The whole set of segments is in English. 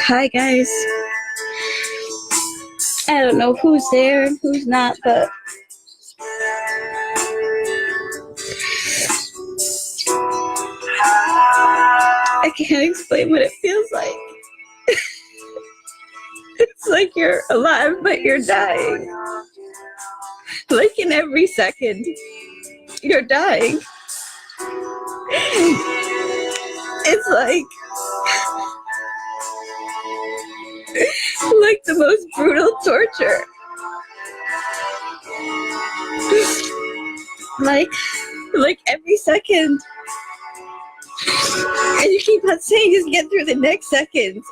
Hi guys. I don't know who's there and who's not, but I can't explain what it feels like. It's like you're alive, but you're dying. Like in every second, you're dying. It's like the most brutal torture. Like every second. And you keep on saying, just get through the next second.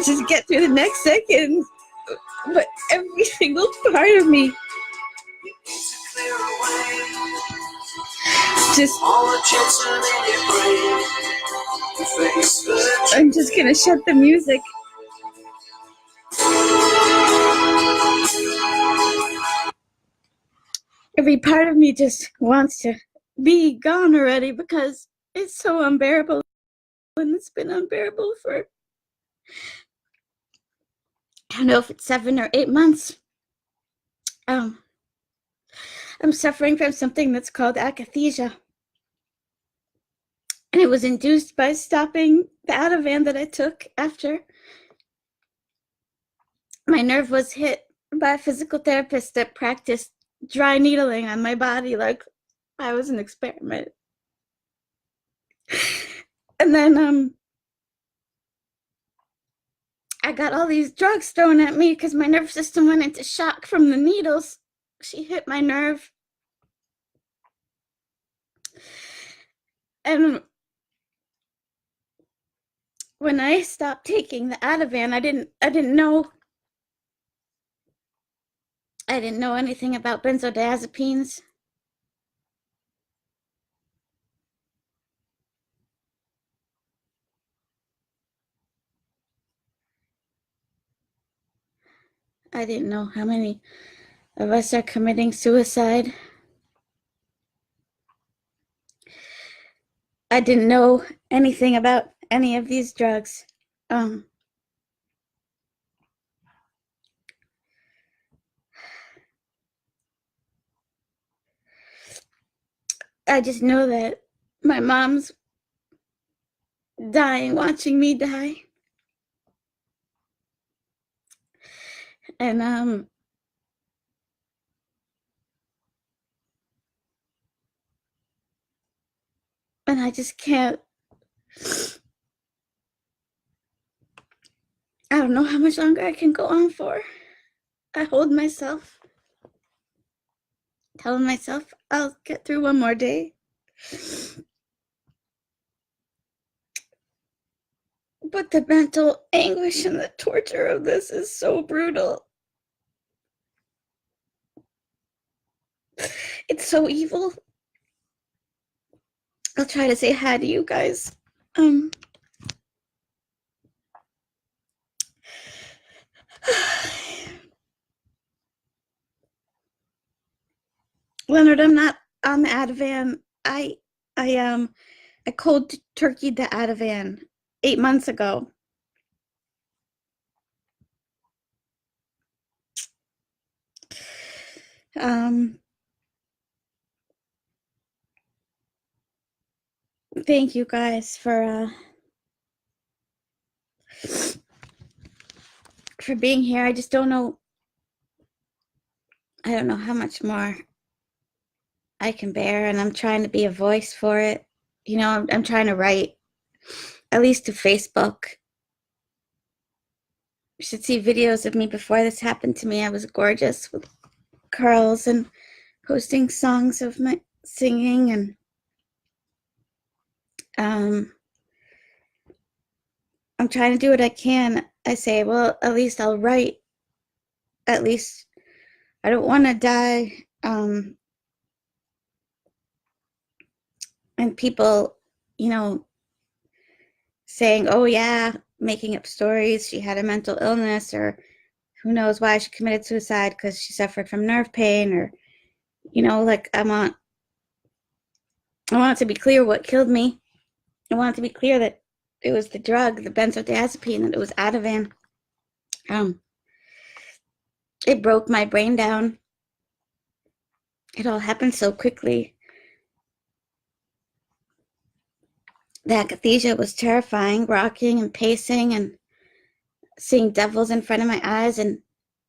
Just get through the next second. But every single part of me just, I'm just gonna shut the music. Every part of me just wants to be gone already because it's so unbearable, and it's been unbearable for, I don't know if it's 7 or 8 months. I'm suffering from something that's called akathisia, and it was induced by stopping the Ativan that I took after my nerve was hit by a physical therapist that practiced dry needling on my body like I was an experiment. And then I got all these drugs thrown at me because my nervous system went into shock from the needles. She hit my nerve. And when I stopped taking the Ativan, I didn't know anything about benzodiazepines. I didn't know how many of us are committing suicide. I didn't know anything about any of these drugs. I just know that my mom's dying watching me die. And I just can't, I don't know how much longer I can go on for. I hold myself, telling myself I'll get through one more day. But the mental anguish and the torture of this is so brutal. It's so evil. I'll try to say hi to you guys. Leonard, I'm not on the Ativan. I cold turkeyed the Ativan 8 months ago. Thank you guys for being here. I just don't know. I don't know how much more I can bear, and I'm trying to be a voice for it. You know, I'm trying to write, at least to Facebook. You should see videos of me before this happened to me. I was gorgeous with curls and posting songs of my singing, and I'm trying to do what I can. I say, well, at least I'll write. At least I don't want to die. And people, you know, saying, oh yeah, making up stories. She had a mental illness, or who knows why she committed suicide because she suffered from nerve pain, or, you know, like I want to be clear what killed me. I want it to be clear that it was the drug, the benzodiazepine, that it was Ativan. It broke my brain down. It all happened so quickly. The akathisia was terrifying, rocking and pacing and seeing devils in front of my eyes and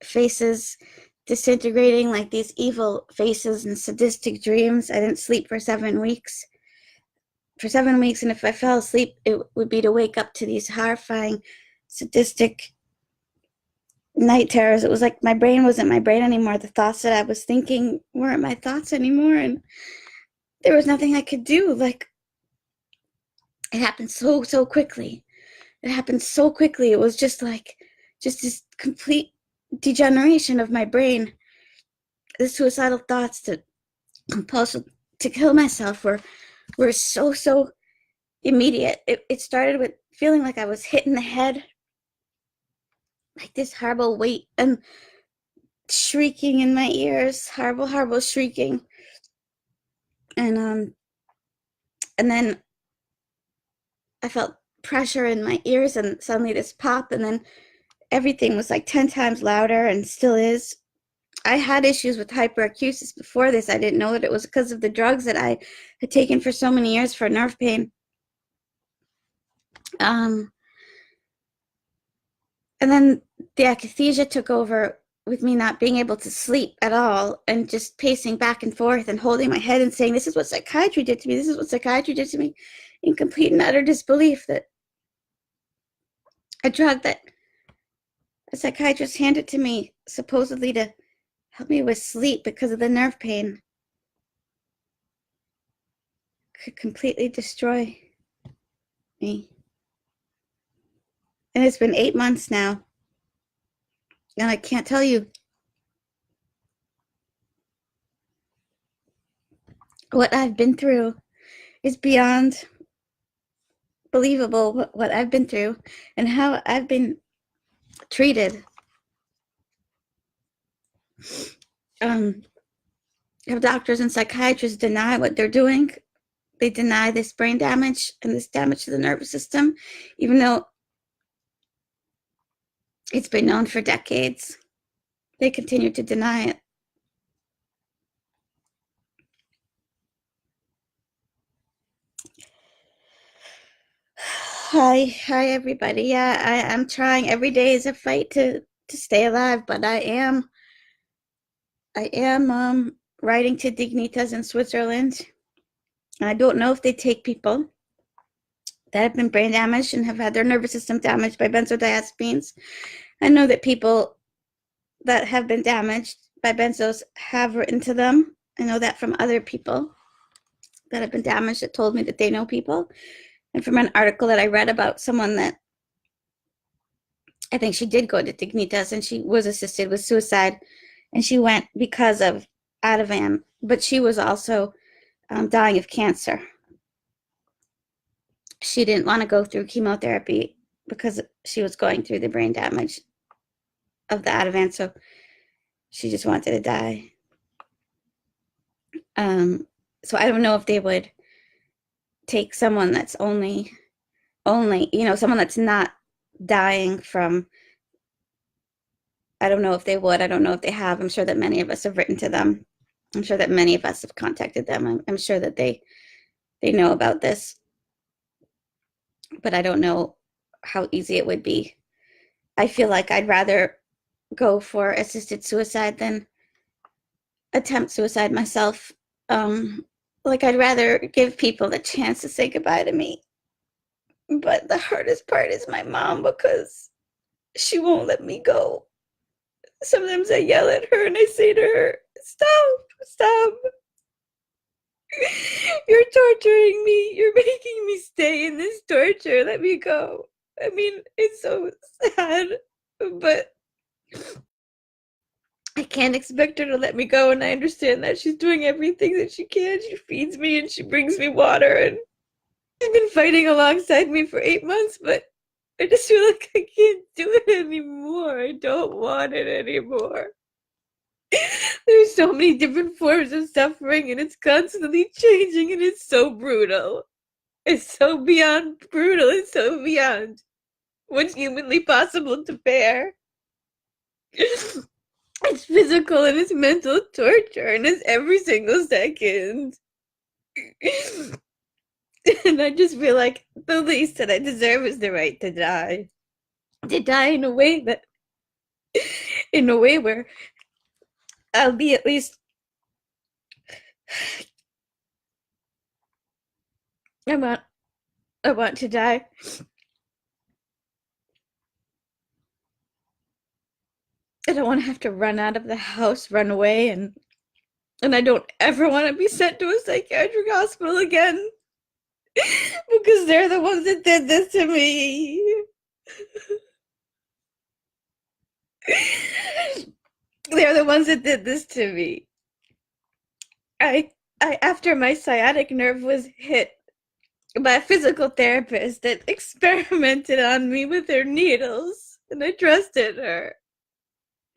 faces disintegrating like these evil faces and sadistic dreams. I didn't sleep for 7 weeks. And if I fell asleep, it would be to wake up to these horrifying, sadistic night terrors. It was like my brain wasn't my brain anymore. The thoughts that I was thinking weren't my thoughts anymore, and there was nothing I could do. Like, it happened so quickly. It happened so quickly. It was just this complete degeneration of my brain. The suicidal thoughts, the compulsion to kill myself were so immediate. It started with feeling like I was hit in the head, like this horrible weight, and shrieking in my ears, horrible shrieking. And then I felt pressure in my ears, and suddenly this pop, and then everything was like 10 times louder, and still is. I had issues with hyperacusis before this. I didn't know that it was because of the drugs that I had taken for so many years for nerve pain. And then the akathisia took over, with me not being able to sleep at all and just pacing back and forth and holding my head and saying, this is what psychiatry did to me. This is what psychiatry did to me, in complete and utter disbelief that a drug that a psychiatrist handed to me supposedly to help me with sleep because of the nerve pain could completely destroy me. And it's been 8 months now, and I can't tell you what I've been through. Is beyond believable what I've been through and how I've been treated. Doctors and psychiatrists deny what they're doing. They deny this brain damage and this damage to the nervous system, even though it's been known for decades. They continue to deny it. Hi everybody. Yeah, I'm trying. Every day is a fight to stay alive, but I am writing to Dignitas in Switzerland. I don't know if they take people that have been brain damaged and have had their nervous system damaged by benzodiazepines. I know that people that have been damaged by benzos have written to them. I know that from other people that have been damaged that told me that they know people. And from an article that I read about someone that I think she did go to Dignitas and she was assisted with suicide, and she went because of Ativan, but she was also dying of cancer. She didn't want to go through chemotherapy because she was going through the brain damage of the Ativan, so she just wanted to die. So I don't know if they would take someone that's only, someone that's not dying from, I don't know if they would. I don't know if they have. I'm sure that many of us have written to them. I'm sure that many of us have contacted them. I'm sure that they know about this. But I don't know how easy it would be. I feel like I'd rather go for assisted suicide than attempt suicide myself. Like, I'd rather give people the chance to say goodbye to me. But the hardest part is my mom, because she won't let me go. Sometimes I yell at her and I say to her, stop. You're torturing me. You're making me stay in this torture. Let me go. I mean, it's so sad, but I can't expect her to let me go, and I understand that she's doing everything that she can. She feeds me and she brings me water, and she's been fighting alongside me for 8 months, but I just feel like I can't do it anymore. I don't want it anymore. There's so many different forms of suffering, and it's constantly changing, and it's so brutal. is so beyond brutal. It's so beyond what's humanly possible to bear. It's physical and it's mental torture, and it's every single second. And I just feel like the least that I deserve is the right to die. To die in a way where I'll be at least, I want, I want to die. I don't want to have to run out of the house, run away, and I don't ever want to be sent to a psychiatric hospital again. Because they're the ones that did this to me. They're the ones that did this to me. I after my sciatic nerve was hit by a physical therapist that experimented on me with her needles, and I trusted her.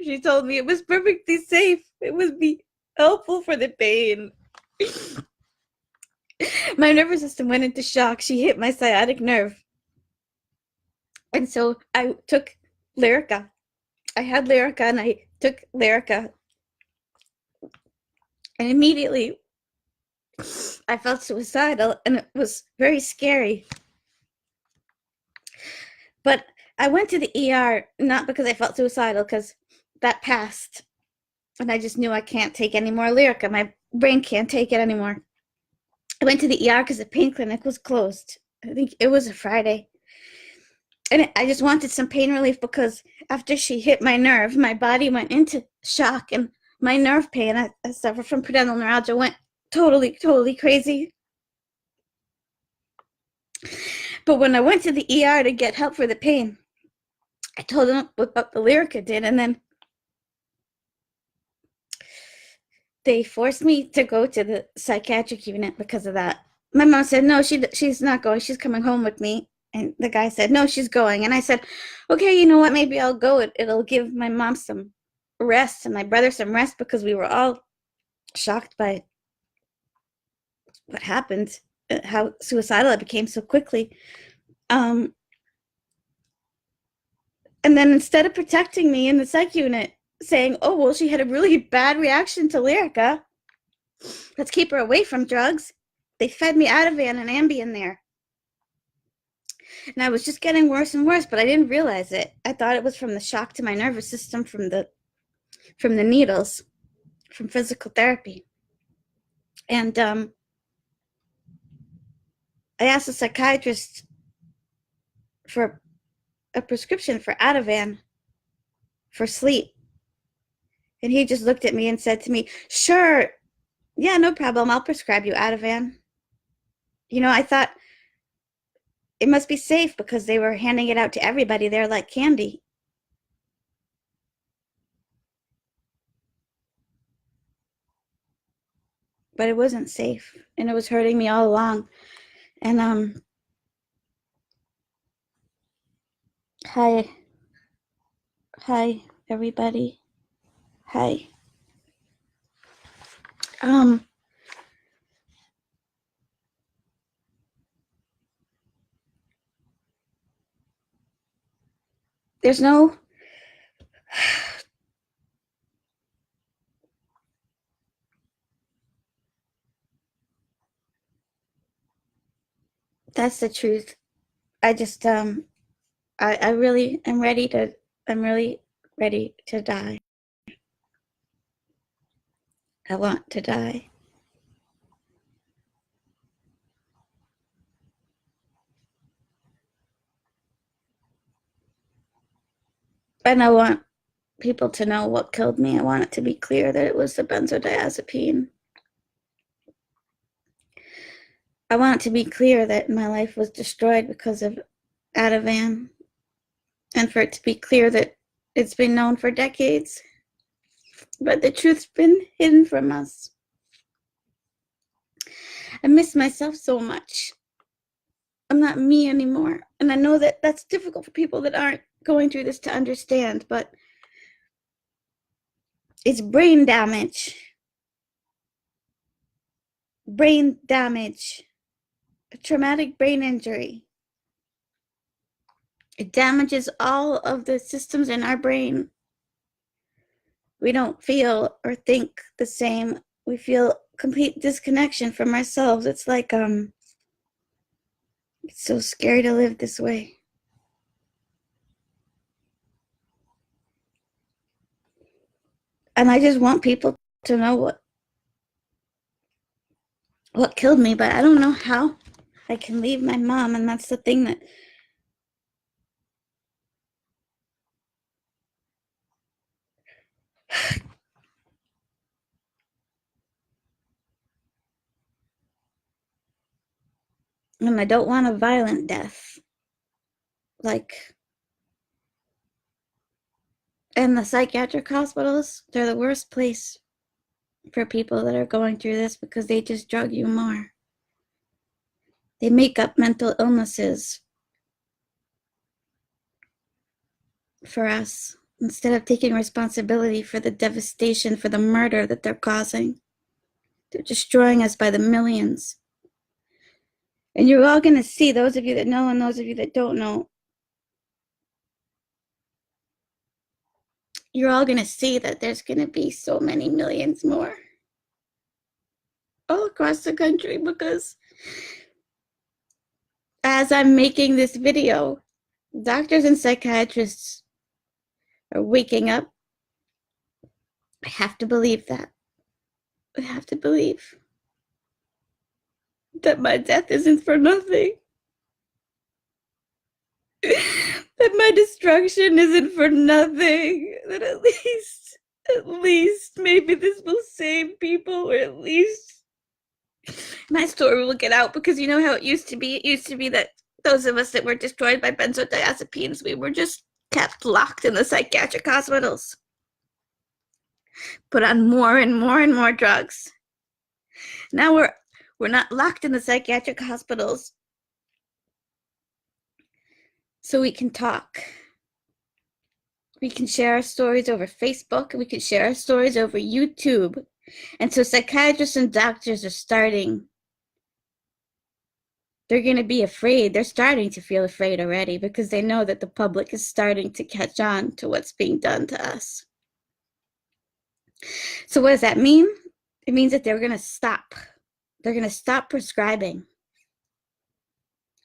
She told me it was perfectly safe. It would be helpful for the pain. My nervous system went into shock. She hit my sciatic nerve. And so I took Lyrica. I had Lyrica and I took Lyrica. And immediately I felt suicidal, and it was very scary. But I went to the ER not because I felt suicidal, because that passed. And I just knew I can't take any more Lyrica. My brain can't take it anymore. I went to the ER because the pain clinic was closed. I think it was a Friday. And I just wanted some pain relief because after she hit my nerve, my body went into shock, and my nerve pain, I suffer from pudendal neuralgia, went totally crazy. But when I went to the ER to get help for the pain, I told them what the Lyrica did, and then they forced me to go to the psychiatric unit because of that. My mom said, no, she's not going. She's coming home with me. And the guy said, no, she's going. And I said, okay, you know what? Maybe I'll go. It'll give my mom some rest and my brother some rest, because we were all shocked by what happened, how suicidal I became so quickly. And then instead of protecting me in the psych unit, saying, oh, well, she had a really bad reaction to Lyrica, let's keep her away from drugs, they fed me Ativan and Ambien there. And I was just getting worse and worse, but I didn't realize it. I thought it was from the shock to my nervous system from the needles, from physical therapy. And I asked a psychiatrist for a prescription for Ativan for sleep. And he just looked at me and said to me, sure, yeah, no problem, I'll prescribe you Ativan. You know, I thought it must be safe because they were handing it out to everybody there like candy. But it wasn't safe, and it was hurting me all along. And hi everybody. Hi. There's no that's the truth. I just I really am ready to I'm really ready to die. I want to die. And I want people to know what killed me. I want it to be clear that it was the benzodiazepine. I want it to be clear that my life was destroyed because of Ativan, and for it to be clear that it's been known for decades, but the truth's been hidden from us. I miss myself so much. I'm not me anymore. And I know that that's difficult for people that aren't going through this to understand, but it's brain damage. Brain damage a traumatic brain injury. It damages all of the systems in our brain. We don't feel or think the same. We feel complete disconnection from ourselves. It's like, it's so scary to live this way. And I just want people to know what killed me, but I don't know how I can leave my mom, and that's the thing that and I don't want a violent death. Like, and the psychiatric hospitals, they're the worst place for people that are going through this because they just drug you more. They make up mental illnesses for us instead of taking responsibility for the devastation, for the murder that they're causing. They're destroying us by the millions. And you're all going to see, those of you that know and those of you that don't know, you're all going to see that there's going to be so many millions more all across the country, because as I'm making this video, doctors and psychiatrists are waking up. I have to believe that. I have to believe that my death isn't for nothing. That my destruction isn't for nothing. That at least, maybe this will save people, or at least my story will get out, because you know how it used to be? It used to be that those of us that were destroyed by benzodiazepines, we were just kept locked in the psychiatric hospitals, put on more and more and more drugs. Now we're not locked in the psychiatric hospitals, so we can talk. We can share our stories over Facebook, and we can share our stories over YouTube. And so psychiatrists and doctors are starting. They're going to be afraid. They're starting to feel afraid already, because they know that the public is starting to catch on to what's being done to us. So what does that mean? It means that they're going to stop. They're going to stop prescribing.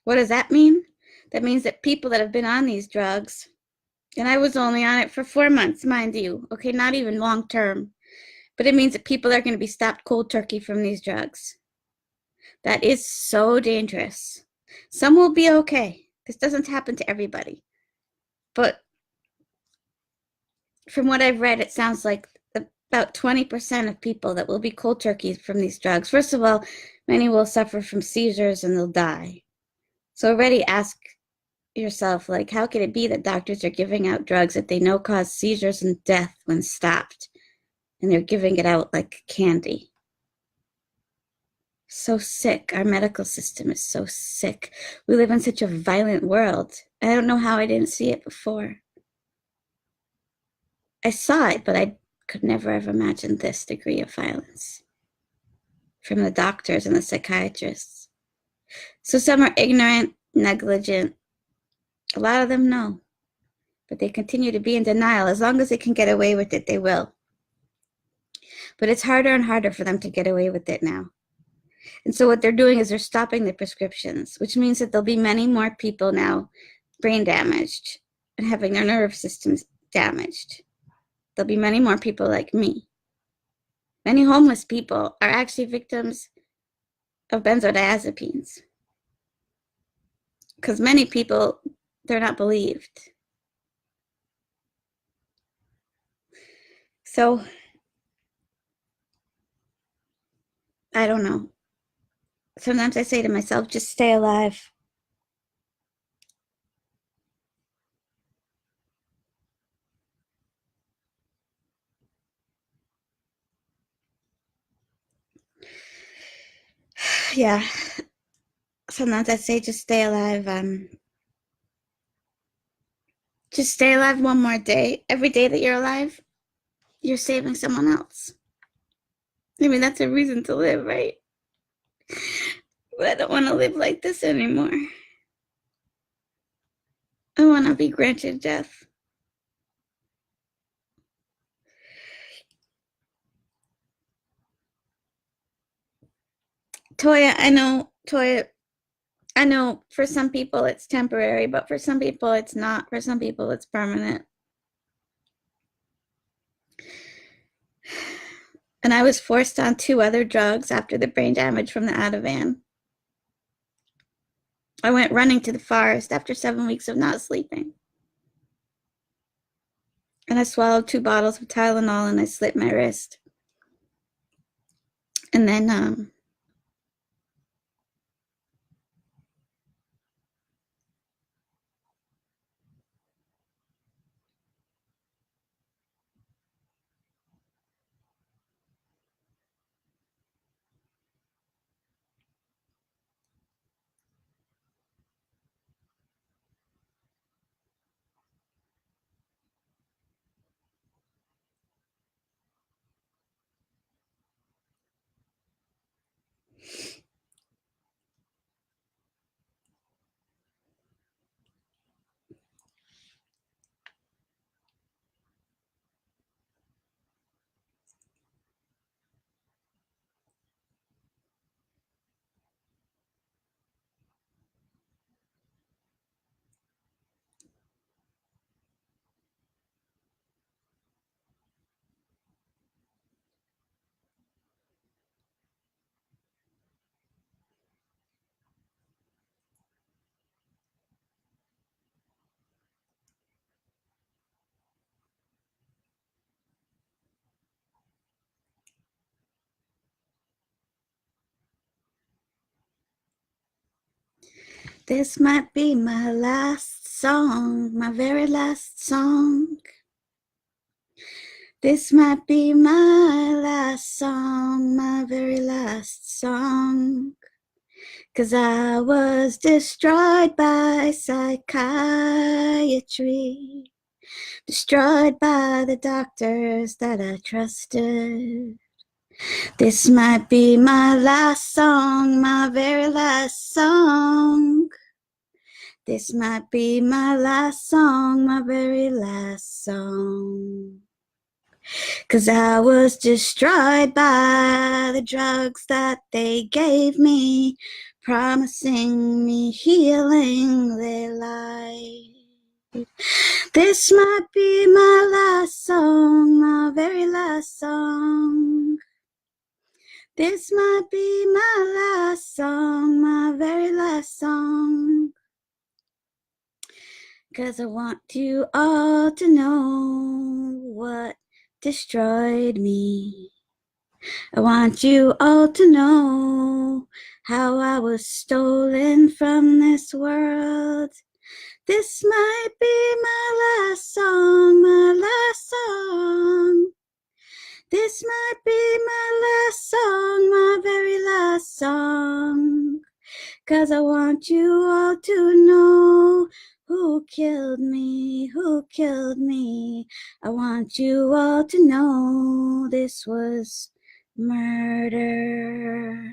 What does that mean? That means that people that have been on these drugs, and I was only on it for 4 months, mind you, okay, not even long term, but it means that people are going to be stopped cold turkey from these drugs. That is so dangerous. Some will be okay. This doesn't happen to everybody. But from what I've read, it sounds like about 20% of people that will be cold turkeys from these drugs. First of all, many will suffer from seizures and they'll die. So already ask yourself, like, how could it be that doctors are giving out drugs that they know cause seizures and death when stopped, and they're giving it out like candy? So sick. Our medical system is so sick. We live in such a violent world. I don't know how I didn't see it before. I saw it, but I could never have imagined this degree of violence from the doctors and the psychiatrists. So some are ignorant, negligent. A lot of them know, but they continue to be in denial. As long as they can get away with it, they will. But it's harder and harder for them to get away with it now. And so what they're doing is they're stopping the prescriptions, which means that there'll be many more people now brain damaged and having their nerve systems damaged. There'll be many more people like me. Many homeless people are actually victims of benzodiazepines, because many people, they're not believed. So I don't know. Sometimes I say to myself, just stay alive. Yeah. Sometimes I say, just stay alive. Just stay alive one more day. Every day that you're alive, you're saving someone else. I mean, that's a reason to live, right? I don't want to live like this anymore. I want to be granted death. Toya, I know for some people it's temporary, but for some people it's not. For some people it's permanent. And I was forced on 2 other drugs after the brain damage from the Ativan. I went running to the forest after 7 weeks of not sleeping. And I swallowed 2 bottles of Tylenol and I slit my wrist. And then this might be my last song, my very last song. This might be my last song, my very last song. 'Cause I was destroyed by psychiatry, destroyed by the doctors that I trusted. This might be my last song, my very last song. This might be my last song, my very last song. 'Cause I was destroyed by the drugs that they gave me, promising me healing, they lied. This might be my last song, my very last song. This might be my last song, my very last song. 'Cause I want you all to know what destroyed me. I want you all to know how I was stolen from this world. This might be my last song, my last song. This might be my last song, my very last song. 'Cause I want you all to know who killed me, who killed me. I want you all to know this was murder.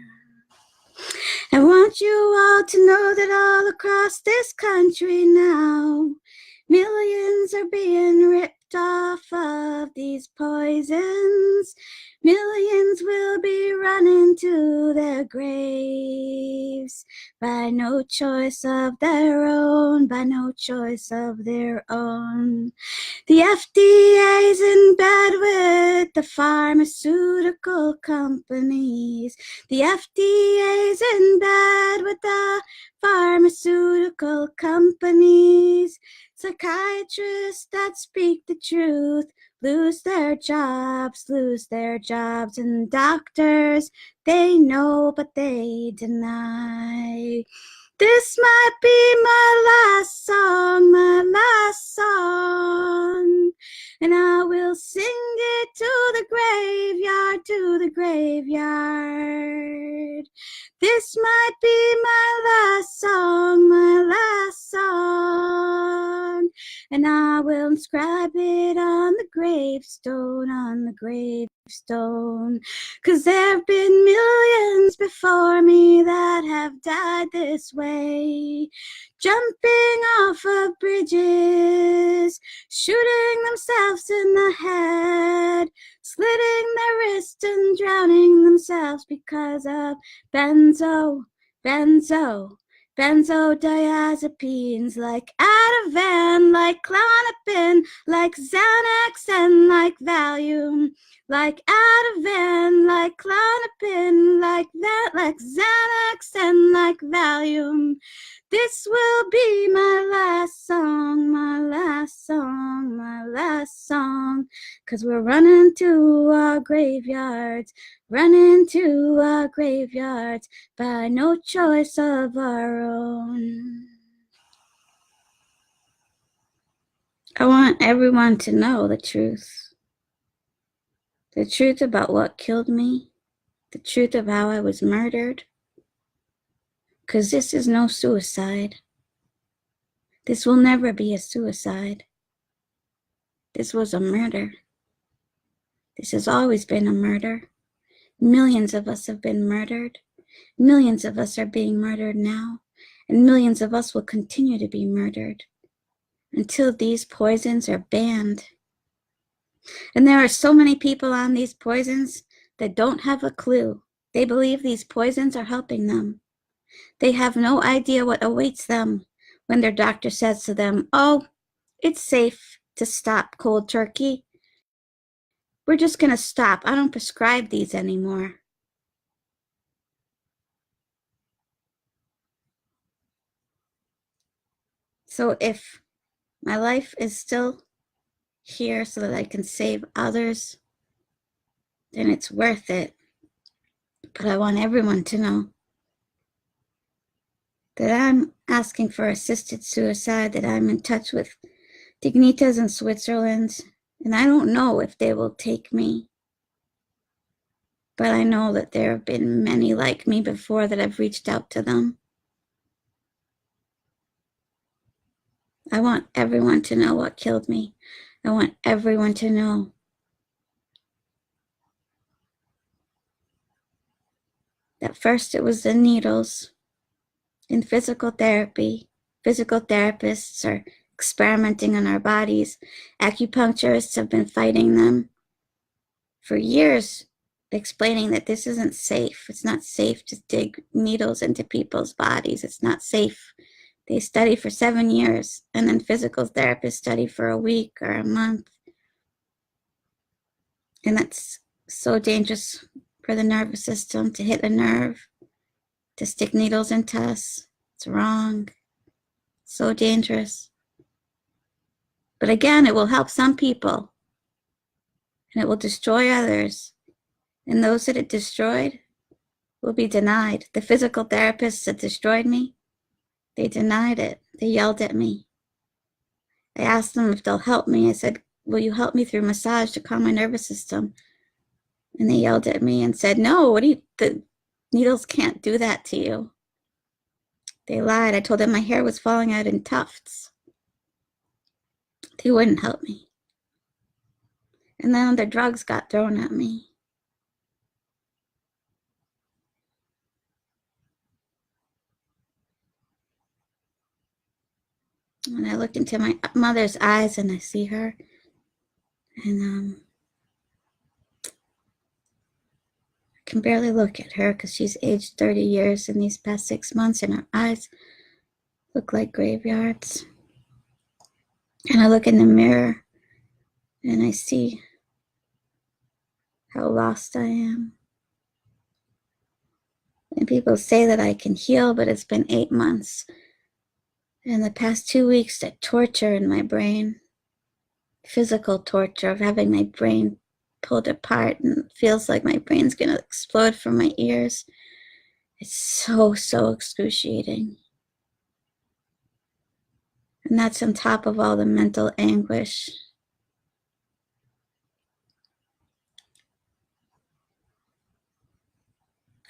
I want you all to know that all across this country now, millions are being ripped off of these poisons. Millions will be running to their graves by no choice of their own, by no choice of their own. The FDA's in bed with the pharmaceutical companies. The FDA's in bed with the pharmaceutical companies. Psychiatrists that speak the truth lose their jobs, and doctors, they know but they deny. This might be my last song, my last song. And I will sing it to the graveyard, to the graveyard. This might be my last song, my last song. and I will inscribe it on the gravestone, on the gravestone. 'Cause there have been millions before me that have died this way, jumping off of bridges, shooting themselves in the head, slitting their wrist and drowning themselves because of benzodiazepines, like Ativan, like Klonopin, like Xanax, and like Valium, like Ativan, like Klonopin, like that, like Xanax, and like Valium. This will be my last song, my last song, my last song. 'Cause we're running to our graveyards, running to our graveyards by no choice of our own. I want everyone to know the truth about what killed me, the truth of how I was murdered. 'Cause this is no suicide. This will never be a suicide. This was a murder. This has always been a murder. Millions of us have been murdered. Millions of us are being murdered now, and millions of us will continue to be murdered until these poisons are banned. And there are so many people on these poisons that don't have a clue. They believe these poisons are helping them. They have no idea what awaits them when their doctor says to them, "Oh, it's safe to stop cold turkey. We're just going to stop. I don't prescribe these anymore." So if my life is still here so that I can save others, then it's worth it. But I want everyone to know that I'm asking for assisted suicide, that I'm in touch with Dignitas in Switzerland, and I don't know if they will take me. But I know that there have been many like me before that have reached out to them. I want everyone to know what killed me. I want everyone to know that first it was the needles in physical therapy. Physical therapists are experimenting on our bodies. Acupuncturists have been fighting them for years, explaining that this isn't safe. It's not safe to dig needles into people's bodies. It's not safe. They study for 7 years, and then physical therapists study for a week or a month. And that's so dangerous for the nervous system to hit a nerve, to stick needles into us. It's wrong. So dangerous. But again, it will help some people, and it will destroy others. And those that it destroyed will be denied. The physical therapists that destroyed me, they denied it. They yelled at me. I asked them if they'll help me. I said, "Will you help me through massage to calm my nervous system?" And they yelled at me and said, "No, the needles can't do that to you." They lied. I told them my hair was falling out in tufts. They wouldn't help me. And then the drugs got thrown at me. And I look into my mother's eyes and I see her. And I can barely look at her because she's aged 30 years in these past 6 months, and her eyes look like graveyards. And I look in the mirror and I see how lost I am. And people say that I can heal, but it's been 8 months. In the past 2 weeks, the torture in my brain, physical torture of having my brain pulled apart, and it feels like my brain's gonna explode from my ears. It's so excruciating. And that's on top of all the mental anguish.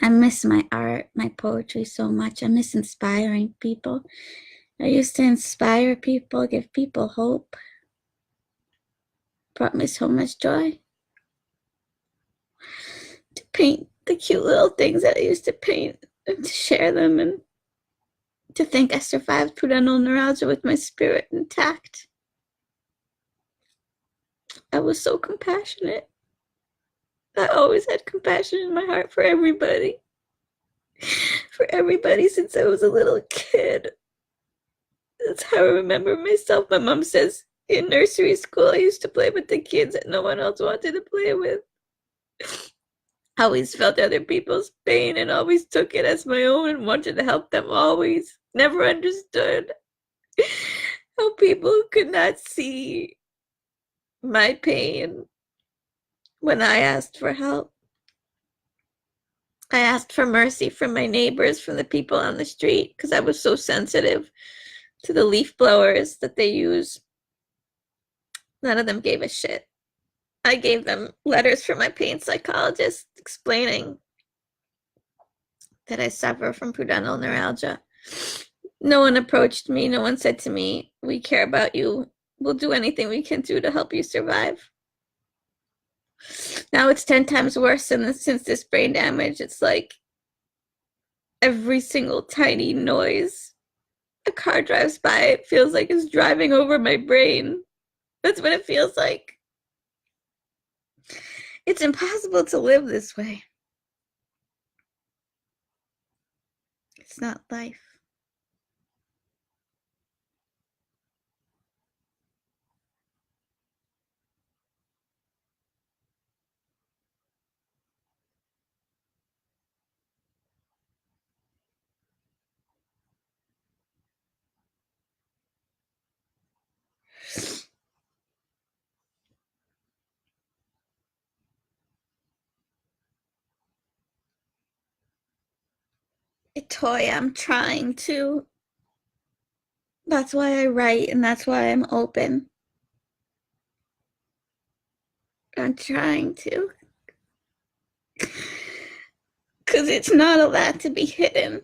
I miss my art, my poetry so much. I miss inspiring people. I used to inspire people, give people hope. Brought me so much joy to paint the cute little things that I used to paint and to share them, and to think I survived pudendal neuralgia with my spirit intact. I was so compassionate. I always had compassion in my heart for everybody. For everybody since I was a little kid. That's how I remember myself. My mom says in nursery school, I used to play with the kids that no one else wanted to play with. I always felt other people's pain and always took it as my own and wanted to help them always. Never understood how people could not see my pain when I asked for help. I asked for mercy from my neighbors, from the people on the street, because I was so sensitive to the leaf blowers that they use. None of them gave a shit. I gave them letters from my pain psychologist explaining that I suffer from pudendal neuralgia. No one approached me. No one said to me, "We care about you. We'll do anything we can do to help you survive." Now it's 10 times worse since this brain damage. It's like every single tiny noise a car drives by, it feels like it's driving over my brain. That's what it feels like. It's impossible to live this way. It's not life. A toy, I'm trying to. That's why I write, and that's why I'm open. I'm trying to. Because it's not allowed to be hidden.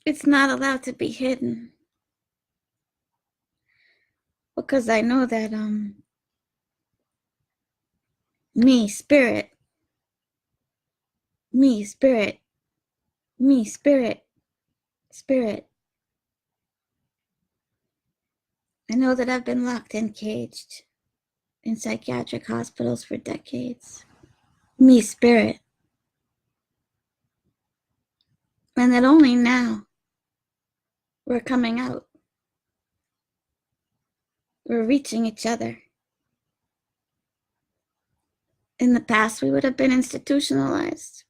It's not allowed to be hidden. Because I know that, me, spirit, me, spirit, me, spirit, spirit. I know that I've been locked and caged in psychiatric hospitals for decades. Me, spirit. And that only now we're coming out. We're reaching each other. In the past, we would have been institutionalized.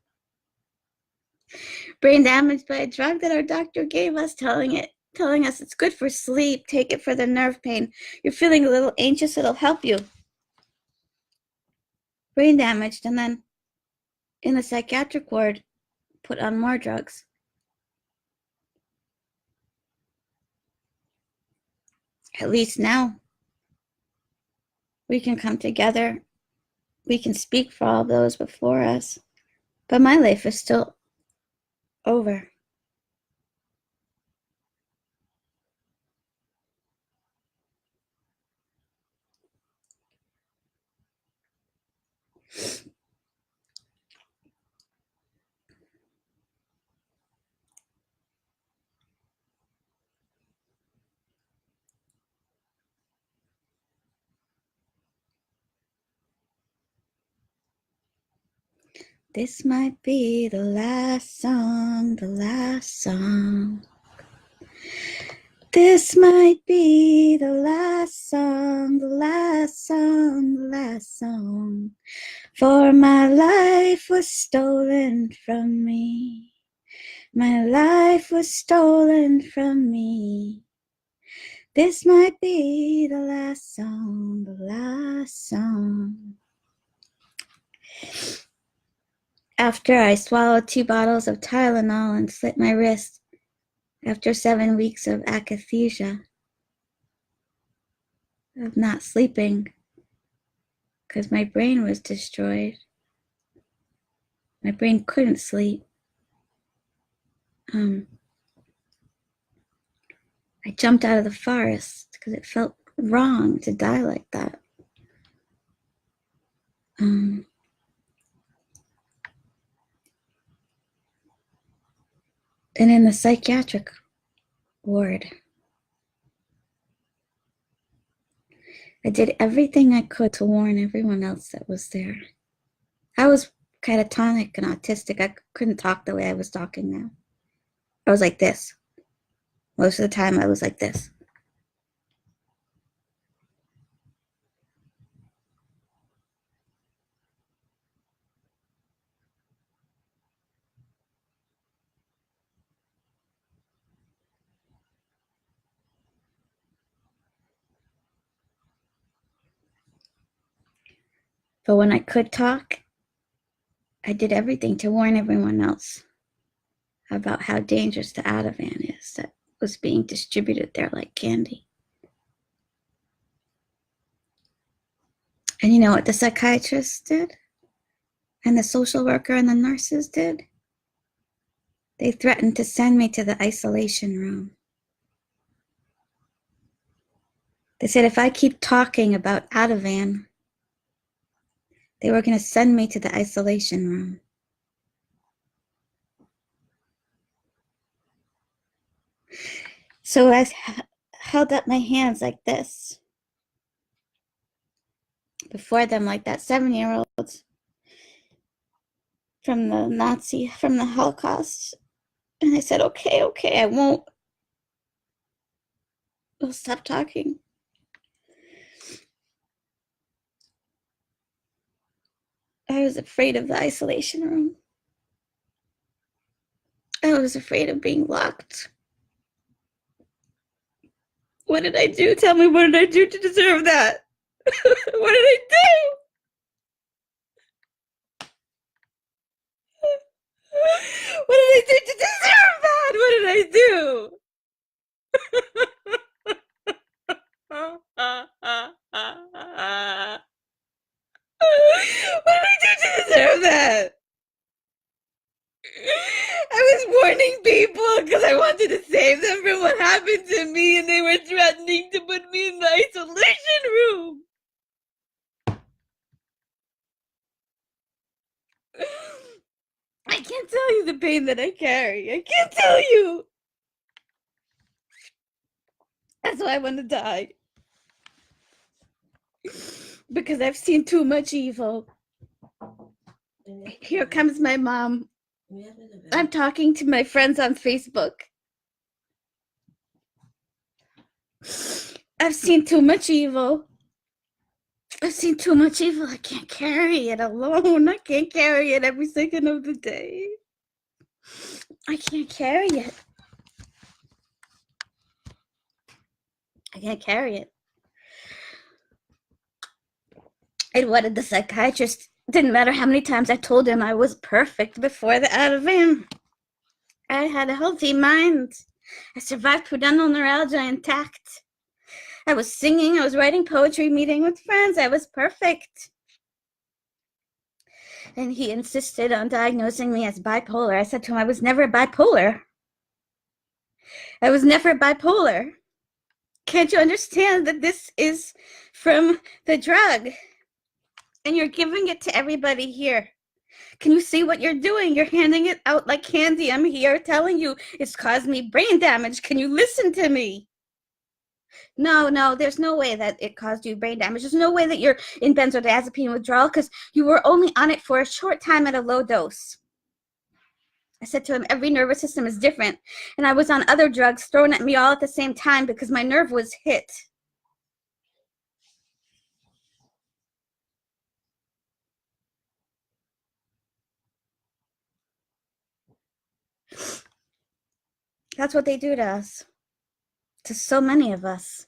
Brain damaged by a drug that our doctor gave us, telling us it's good for sleep, take it for the nerve pain. You're feeling a little anxious, it'll help you. Brain damaged, and then in the psychiatric ward, put on more drugs. At least now, we can come together. We can speak for all those before us. But my life is still over. This might be the last song, the last song. This might be the last song, the last song, the last song. For my life was stolen from me. My life was stolen from me. This might be the last song, the last song. After I swallowed 2 bottles of Tylenol and slit my wrist, after 7 weeks of akathisia, of not sleeping, because my brain was destroyed. My brain couldn't sleep. I jumped out of the forest because it felt wrong to die like that. And in the psychiatric ward, I did everything I could to warn everyone else that was there. I was catatonic and autistic. I couldn't talk the way I was talking now. I was like this. Most of the time, I was like this. But when I could talk, I did everything to warn everyone else about how dangerous the Ativan is that was being distributed there like candy. And you know what the psychiatrists did? And the social worker and the nurses did? They threatened to send me to the isolation room. They said if I keep talking about Ativan, they were going to send me to the isolation room. So I held up my hands like this before them, like that 7-year-old from the Holocaust. And I said, okay, I won't. I'll stop talking. I was afraid of the isolation room. I was afraid of being locked. What did I do? Tell me, what did I do to deserve that? What did I do? What did I do to deserve that? What did I do? What did I do to deserve that? I was warning people because I wanted to save them from what happened to me, and they were threatening to put me in the isolation room. I can't tell you the pain that I carry. I can't tell you. That's why I want to die. Because I've seen too much evil. Here comes my mom. I'm talking to my friends on Facebook. I've seen too much evil. I've seen too much evil. I can't carry it alone. I can't carry it every second of the day. I can't carry it. I can't carry it. And what did the psychiatrist? Didn't matter how many times I told him I was perfect before the Ativan. I had a healthy mind. I survived pudendal neuralgia intact. I was singing, I was writing poetry, meeting with friends. I was perfect. And he insisted on diagnosing me as bipolar. I said to him, I was never bipolar. I was never bipolar. Can't you understand that this is from the drug? And you're giving it to everybody here. Can you see what you're doing? You're handing it out like candy. I'm here telling you it's caused me brain damage. Can you listen to me? No, there's no way that it caused you brain damage. There's no way that you're in benzodiazepine withdrawal because you were only on it for a short time at a low dose. I said to him, every nervous system is different. And I was on other drugs thrown at me all at the same time because my nerve was hit. That's what they do to us, to so many of us.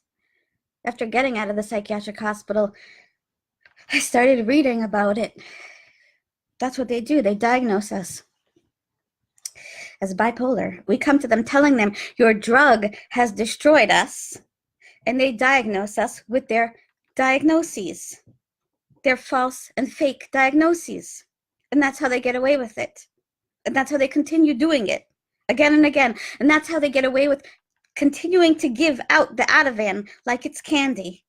After getting out of the psychiatric hospital, I started reading about it. That's what they do. They diagnose us as bipolar. We come to them telling them your drug has destroyed us, and they diagnose us with their diagnoses, their false and fake diagnoses. And that's how they get away with it. And that's how they continue doing it again and again. And that's how they get away with continuing to give out the Ativan like it's candy.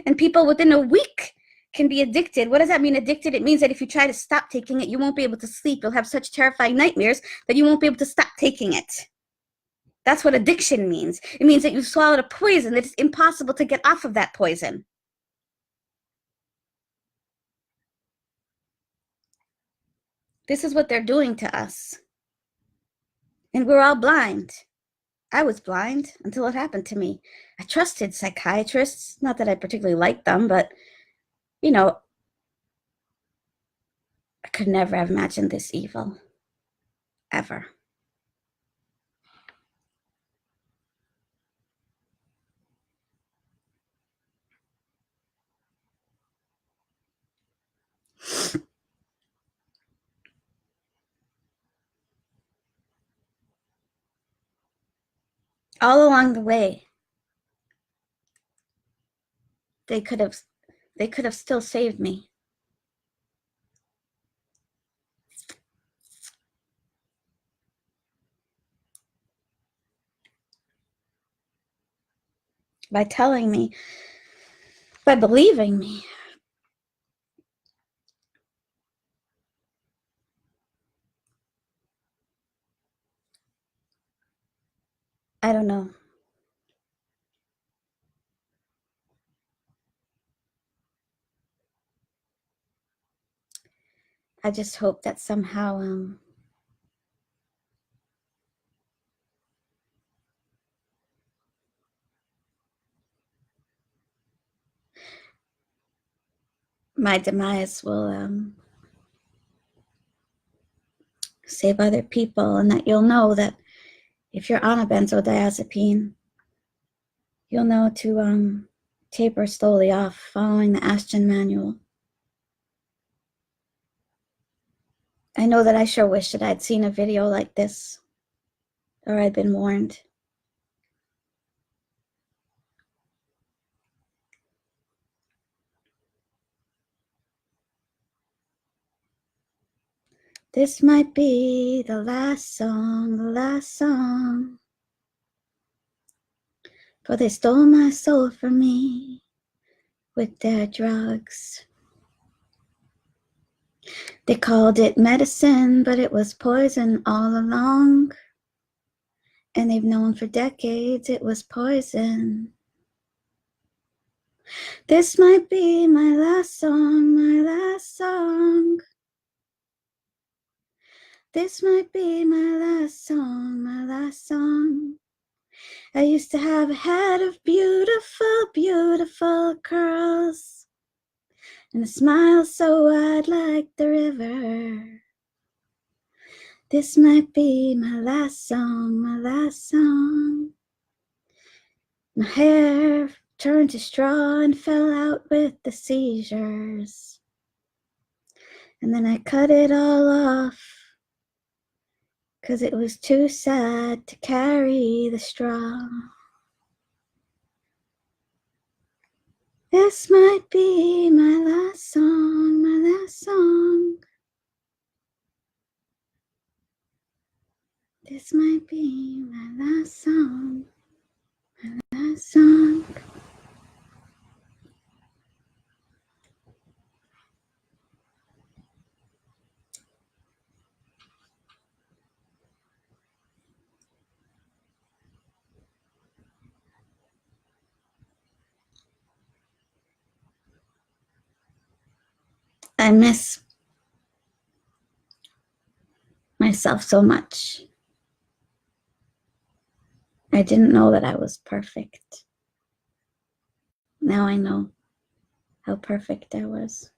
And people within a week can be addicted. What does that mean, addicted? It means that if you try to stop taking it, you won't be able to sleep. You'll have such terrifying nightmares that you won't be able to stop taking it. That's what addiction means. It means that you've swallowed a poison that it's impossible to get off of that poison. This is what they're doing to us. And we're all blind. I was blind until it happened to me. I trusted psychiatrists. Not that I particularly liked them, but, you know, I could never have imagined this evil. Ever. All along the way, they could have still saved me. By telling me, by believing me. I don't know. I just hope that somehow my demise will save other people, and that you'll know that if you're on a benzodiazepine, you'll know to taper slowly off, following the Ashton manual. I know that I sure wish that I'd seen a video like this, or I'd been warned. This might be the last song, for they stole my soul from me with their drugs. They called it medicine, but it was poison all along. And they've known for decades it was poison. This might be my last song, my last song. This might be my last song, my last song. I used to have a head of beautiful, beautiful curls, and a smile so wide like the river. This might be my last song, my last song. My hair turned to straw and fell out with the seizures. And then I cut it all off, 'cause it was too sad to carry the straw. This might be my last song, my last song. This might be my last song, my last song. I miss myself so much. I didn't know that I was perfect. Now I know how perfect I was.